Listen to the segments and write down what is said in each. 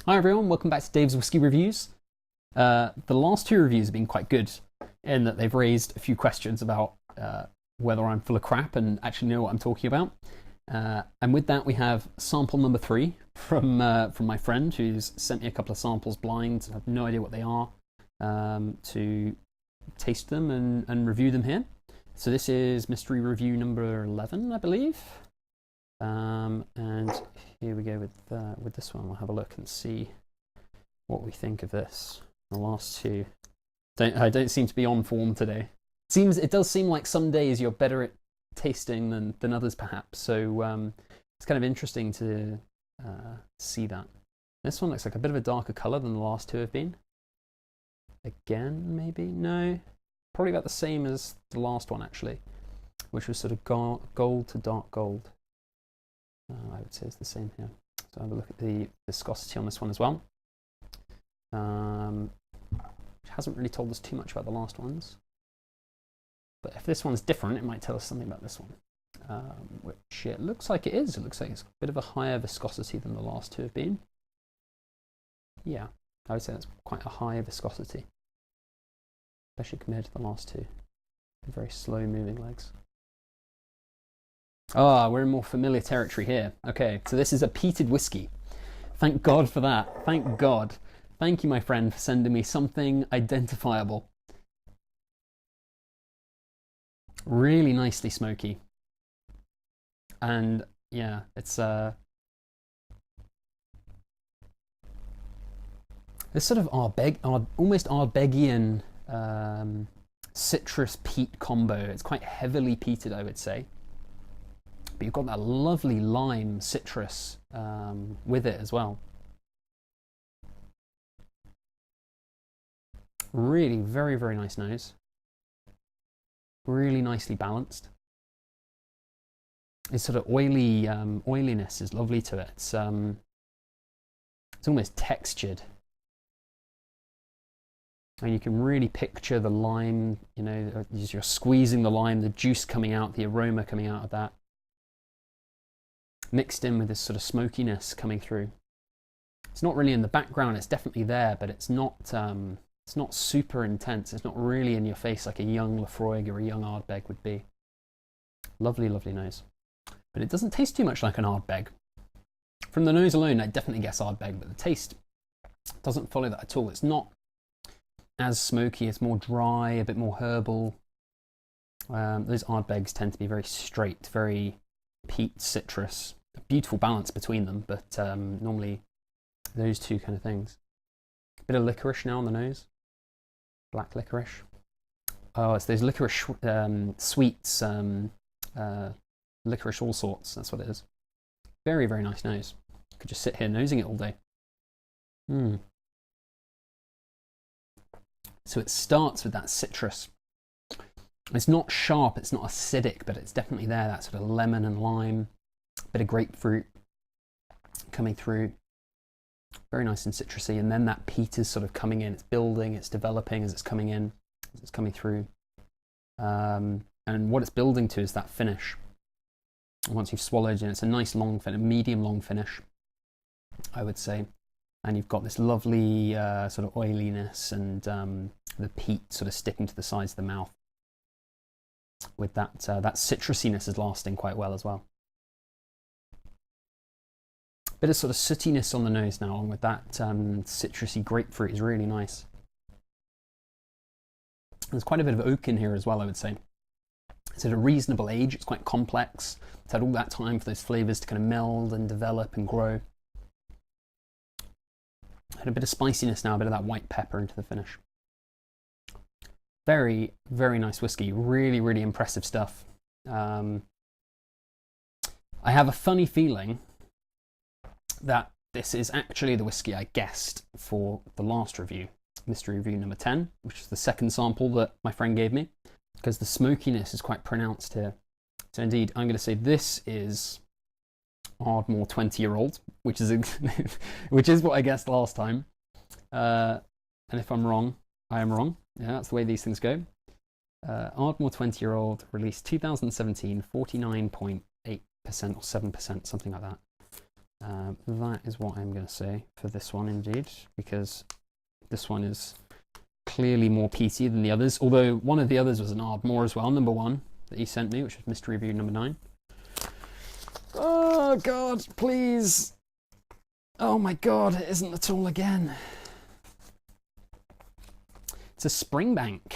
Hi everyone, welcome back to Dave's Whisky Reviews. The last two reviews have been quite good in that they've raised a few questions about whether I'm full of crap and actually know what I'm talking about. And with that, we have sample number 3 from my friend who's sent me a couple of samples blind. I have no idea what they are, to taste them and review them here. So this is mystery review number 11, I believe. And here we go with this one. We'll have a look and see what we think of this. The last two, I don't seem to be on form today. It does seem like some days you're better at tasting than others, perhaps. So it's kind of interesting to see that. This one looks like a bit of a darker colour than the last two have been. Again, maybe? No, probably about the same as the last one actually, which was sort of gold to dark gold. I would say it's the same here. So have a look at the viscosity on this one as well. Which hasn't really told us too much about the last ones. But if this one's different, it might tell us something about this one. Which it looks like it is. It looks like it's a bit of a higher viscosity than the last two have been. Yeah, I would say that's quite a high viscosity, especially compared to the last two. Very slow moving legs. Ah, we're in more familiar territory here. Okay, so this is a peated whiskey. Thank God for that. Thank God. Thank you, my friend, for sending me something identifiable. Really nicely smoky. And yeah, it's this sort of almost Ardbeggian citrus peat combo. It's quite heavily peated, I would say. But you've got that lovely lime citrus with it as well. Really very, very nice nose. Really nicely balanced. It's sort of oily, oiliness is lovely to it. It's almost textured. And you can really picture the lime, you know, as you're squeezing the lime, the juice coming out, the aroma coming out of that. Mixed in with this sort of smokiness coming through. It's not really in the background, it's definitely there, but it's not super intense. It's not really in your face like a young Laphroaig or a young Ardbeg would be. Lovely, lovely nose. But it doesn't taste too much like an Ardbeg. From the nose alone, I'd definitely guess Ardbeg, but the taste doesn't follow that at all. It's not as smoky, it's more dry, a bit more herbal. Those Ardbegs tend to be very straight, very peat, citrus. A beautiful balance between them, but normally those two kind of things. A bit of licorice now on the nose. Black licorice. Oh, it's those licorice sweets, licorice all sorts, that's what it is. Very, very nice nose. Could just sit here nosing it all day. So it starts with that citrus. It's not sharp, it's not acidic, but it's definitely there, that sort of lemon and lime, bit of grapefruit coming through. Very nice and citrusy, and then that peat is sort of coming in, it's building, it's developing as it's coming in, as it's coming through. And what it's building to is that finish. Once you've swallowed, it's a nice long finish, medium long finish, I would say. And you've got this lovely sort of oiliness and the peat sort of sticking to the sides of the mouth. With that citrusiness is lasting quite well as well. Bit of sort of sootiness on the nose now, along with that citrusy grapefruit is really nice. There's quite a bit of oak in here as well, I would say. It's at a reasonable age, it's quite complex. It's had all that time for those flavours to kind of meld and develop and grow. And a bit of spiciness now, a bit of that white pepper into the finish. Very, very nice whiskey. Really, really impressive stuff. I have a funny feeling that this is actually the whiskey I guessed for the last review, mystery review number 10, which is the second sample that my friend gave me, because the smokiness is quite pronounced here. So indeed, I'm going to say this is Ardmore 20-year-old, which is which is what I guessed last time. And if I'm wrong, I am wrong. Yeah, that's the way these things go. Ardmore 20-year-old, released 2017, 49.8% or 7%, something like that. That is what I'm going to say for this one, indeed, because this one is clearly more peaty than the others, although one of the others was an Ardmore as well, number 1, that he sent me, which was mystery review number 9. Oh, God, please. Oh, my God, it isn't at all again. It's a Springbank.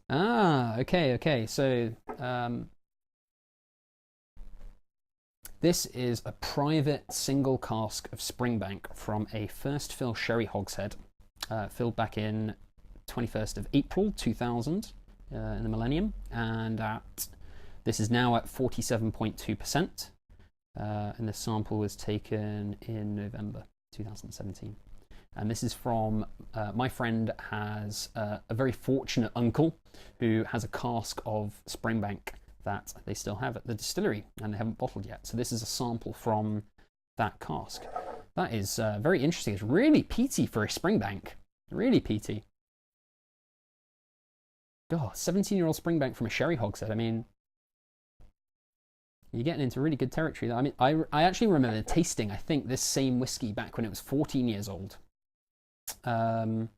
Ah, okay, so this is a private single cask of Springbank from a first fill sherry hogshead, filled back in 21st of April 2000 in the millennium, and this is now at 47.2%, and this sample was taken in November 2017. And this is from, my friend has a very fortunate uncle who has a cask of Springbank that they still have at the distillery and they haven't bottled yet. So this is a sample from that cask. That is very interesting. It's really peaty for a Springbank. Really peaty. God, 17-year-old Springbank from a sherry hogshead. I mean, you're getting into really good territory. I mean, I actually remember tasting, I think, this same whiskey back when it was 14 years old. And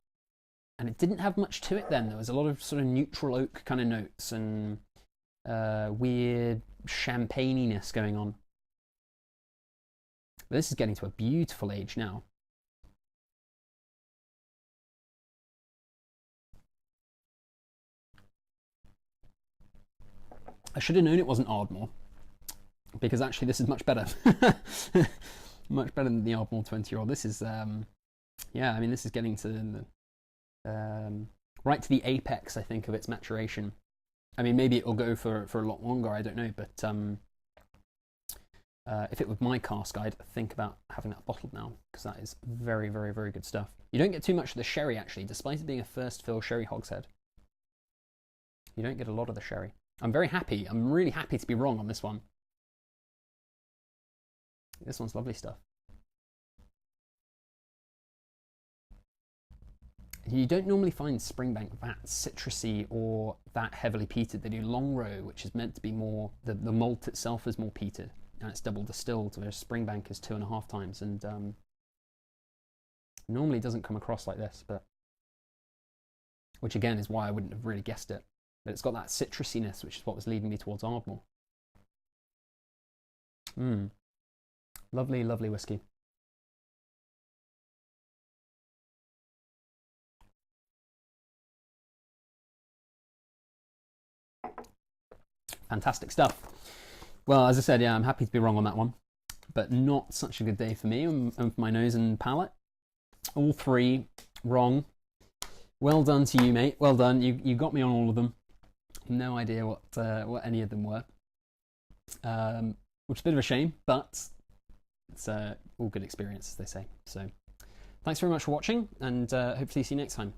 it didn't have much to it then. There was a lot of sort of neutral oak kind of notes and weird champagniness going on. But this is getting to a beautiful age now. I should have known it wasn't Ardmore, because actually this is much better. Much better than the Ardmore 20-year-old. This is, yeah, I mean, this is getting to the, right to the apex, I think, of its maturation. I mean, maybe it will go for a lot longer, I don't know, but if it were my cask, I'd think about having that bottled now, because that is very, very, very good stuff. You don't get too much of the sherry, actually, despite it being a first fill sherry hogshead. You don't get a lot of the sherry. I'm very happy. I'm really happy to be wrong on this one. This one's lovely stuff. You don't normally find Springbank that citrusy or that heavily peated. They do long row, which is meant to be more, the malt itself is more peated, and it's double distilled, whereas Springbank is 2.5 times, and normally doesn't come across like this, but which again is why I wouldn't have really guessed it. But it's got that citrusiness, which is what was leading me towards Ardmore. Lovely, lovely whiskey. Fantastic stuff. Well, as I said, yeah, I'm happy to be wrong on that one, but not such a good day for me and for my nose and palate. All 3 wrong. Well done to you, mate. Well done. You got me on all of them. No idea what any of them were, which is a bit of a shame, but it's all good experience, as they say. So thanks very much for watching, and hopefully see you next time.